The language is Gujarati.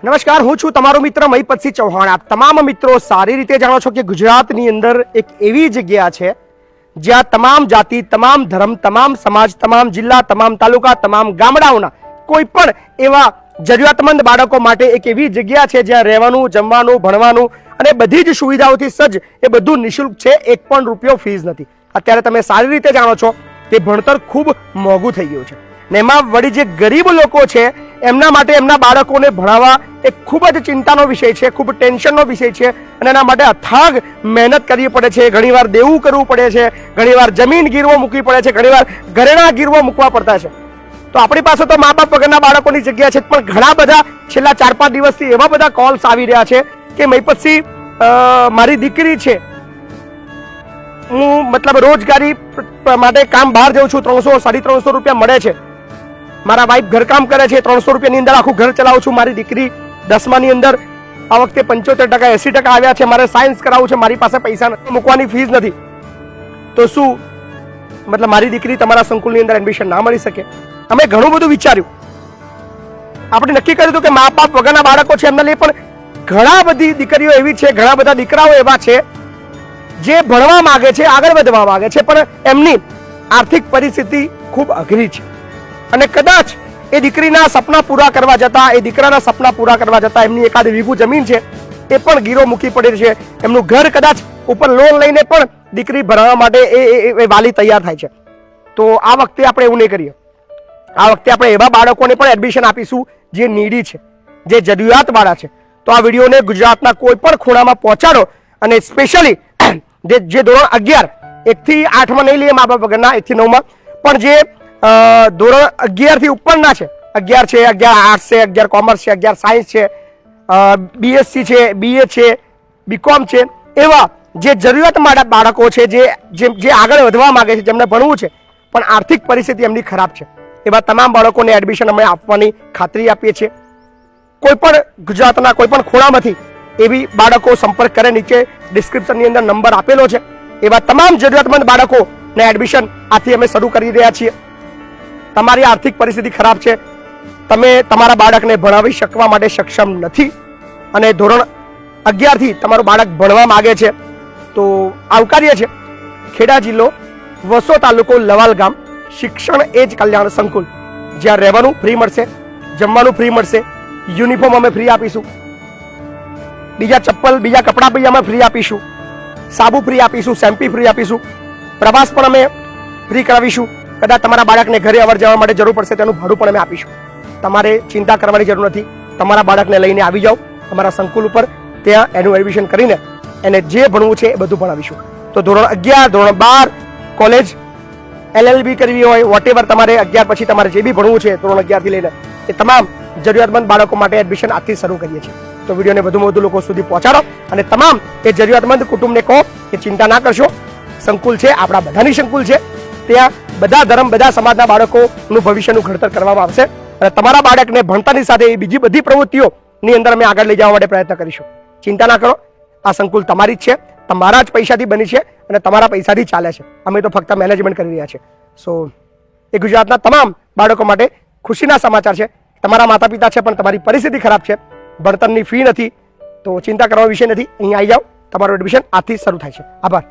નમસ્કાર, હું છું તમારો મિત્ર મહીપતસિંહ ચૌહાણ। આપ તમામ મિત્રો સારી રીતે જાણો છો કે ગુજરાતની અંદર એક એવી જગ્યા છે જ્યાં તમામ જાતિ, તમામ ધર્મ, તમામ સમાજ, તમામ જિલ્લા, તમામ તાલુકા, તમામ ગામડાઓના કોઈ પણ એવા જરૂરિયાતમંદ બાળકો માટે એક એવી જગ્યા છે જ્યાં રહેવાનું, જમવાનું, ભણવાનું અને બધી જ સુવિધાઓથી સજ્જ એ બધું નિઃશુલ્ક છે। એક પણ રૂપિયો ફીસ નથી। અત્યારે તમે સારી રીતે જાણો છો કે ભણતર ખૂબ મોંઘું થઈ ગયું છે ને એમાં વળી જે ગરીબ લોકો છે એમના માટે એમના બાળકોને ભણાવવા એ ખૂબ જ ચિંતાનો વિષય છે, ખૂબ ટેન્શનનો વિષય છે અને એના માટે અથાગ મહેનત કરવી પડે છે। ઘણીવાર દેવું કરવું પડે છે, ઘણીવાર જમીન ગીરવો મૂકવી પડે છે, ઘણીવાર ઘરેણા ગીરવો મૂકવા પડતા છે। તો આપણી પાસે તો મા બાપ વગરના બાળકોની જગ્યા છે, પણ ઘણા બધા છેલ્લા 4-5 દિવસથી એવા બધા કોલ્સ આવી રહ્યા છે કે મહીપતસિંહ, મારી દીકરી છે, હું મતલબ રોજગારી માટે કામ બહાર જાઉં છું, 300-350 રૂપિયા મળે છે। મારા વાઈફ ઘરકામ કરે છે, 300 રૂપિયાની અંદર આખું ઘર ચલાવું છું। મારી દીકરી 10માની અંદર આ વખતે 75% 80% આવ્યા છે। મારે સાયન્સ કરાવવું છે, મારી પાસે પૈસા નથી, મૂકવાની ફીસ નથી, તો શું મતલબ મારી દીકરી તમારા સંકુલની અંદર એડમિશન ના મળી શકે? અમે ઘણું બધું વિચાર્યું, આપણે નક્કી કર્યું હતું કે મા બાપ વગરના બાળકો છે એમના लिए પણ ઘણા બધી દીકરીઓ એવી છે, ઘણા બધા દીકરાઓ એવા છે જે ભણવા માંગે છે, આગળ વધવા માંગે છે, પણ એમની આર્થિક પરિસ્થિતિ ખૂબ અઘરી છે અને કદાચ એ દીકરીના સપના પૂરા કરવા જતા, એ દીકરાના સપના પૂરા કરવા જતા એમની એકાદ વીઘું જમીન છે એ પણ ગીરો મૂકી પડે છે। એમનું ઘર કદાચ ઉપર લોન લઈને પણ દીકરી ભણવા માટે એ વાલી તૈયાર થાય છે। તો આ વખતે આપણે એવું નહીં કરીએ। આ વખતે આપણે એવા બાળકોને પણ એડમિશન આપીશું જે નીડી છે, જે જરૂરિયાતવાળા છે। તો આ વિડીયોને ગુજરાતના કોઈ પણ ખૂણામાં પહોંચાડો અને સ્પેશિયલી જે ધોરણ 11 1 થી 8માં નહીં લઈએ મા બાપ વગરના, 1 થી 9માં, પણ જે ધોરણ 11 થી ઉપરના છે, 11 છે, 11 આર્ટ્સ છે, 11 કોમર્સ છે, 11 સાયન્સ છે, BSc છે, BA છે, BCom છે, એવા જે જરૂરિયાતવાળા બાળકો છે, જે આગળ વધવા માંગે છે, જેમને ભણવું છે પણ આર્થિક પરિસ્થિતિ એમની ખરાબ છે, એવા તમામ બાળકોને એડમિશન અમે આપવાની ખાતરી આપીએ છીએ। કોઈ પણ ગુજરાતના કોઈ પણ ખૂણામાંથી એવી બાળકો સંપર્ક કરે, નીચે ડિસ્ક્રિપ્શનની અંદર નંબર આપેલો છે। એવા તમામ જરૂરિયાતમંદ બાળકોને એડમિશન આથી અમે શરૂ કરી રહ્યા છીએ। તમારી આર્થિક પરિસ્થિતિ ખરાબ છે, તમે તમારા બાળકને ભણાવી શકવા માટે સક્ષમ નથી અને ધોરણ 11 થી તમારું બાળક ભણવા માંગે છે, તો આવકાર્ય છે ખેડા જિલ્લો, વસો તાલુકો, લવાલ ગામ, શિક્ષણ એજ કલ્યાણ સંકુલ, જ્યાં રહેવાનું ફ્રી મળશે, જમવાનું ફ્રી મળશે, યુનિફોર્મ અમે ફ્રી આપીશું, બીજા ચપ્પલ, બીજા કપડાં બી અમે ફ્રી આપીશું, સાબુ ફ્રી આપીશું, શેમ્પી ફ્રી આપીશું, પ્રવાસ પણ અમે ફ્રી કરાવીશું। કદાચ તમારા બાળકને ઘરે અવર જવા માટે જરૂર પડશે તેનું ભાડું પણ અમે આપીશું। તમારે ચિંતા કરવાની જરૂર નથી, તમારા બાળકને લઈને આવી જાઓ અમારા સંકુલ ઉપર, ત્યાં એનું એડમિશન કરીને એને જે ભણવું છે એ બધું ભણાવીશું। તો ધોરણ 11, ધોરણ 12, કોલેજ, LLB કરવી હોય, વોટેવર, તમારે 11 પછી તમારે જે બી ભણવું છે ધોરણ 11 થી લઈને, એ તમામ જરૂરિયાતમંદ બાળકો માટે એડમિશન આજથી શરૂ કરીએ છીએ। તો વિડીયોને વધુમાં વધુ લોકો સુધી પહોંચાડો અને તમામ એ જરૂરિયાતમંદ કુટુંબને કહો કે ચિંતા ના કરશો, સંકુલ છે, આપણા બધાની સંકુલ છે, ત્યાં બધા ધર્મ, બધા સમાજના બાળકોનું ભવિષ્યનું ઘડતર કરવામાં આવશે અને તમારા બાળકને ભણતરની સાથે બીજી બધી પ્રવૃત્તિઓની અંદર અમે આગળ લઈ જવા માટે પ્રયત્ન કરીશું। ચિંતા ના કરો, આ સંકુલ તમારી જ છે, તમારા જ પૈસાથી બની છે અને તમારા પૈસાથી ચાલે છે, અમે તો ફક્ત મેનેજમેન્ટ કરી રહ્યા છીએ। સો એ ગુજરાતના તમામ બાળકો માટે ખુશીના સમાચાર છે। તમારા માતા પિતા છે પણ તમારી પરિસ્થિતિ ખરાબ છે, ભણતરની ફી નથી, તો ચિંતા કરવાનો વિષય નથી, અહીંયા આવી જાઓ, તમારું એડમિશન આજથી શરૂ થાય છે। આભાર।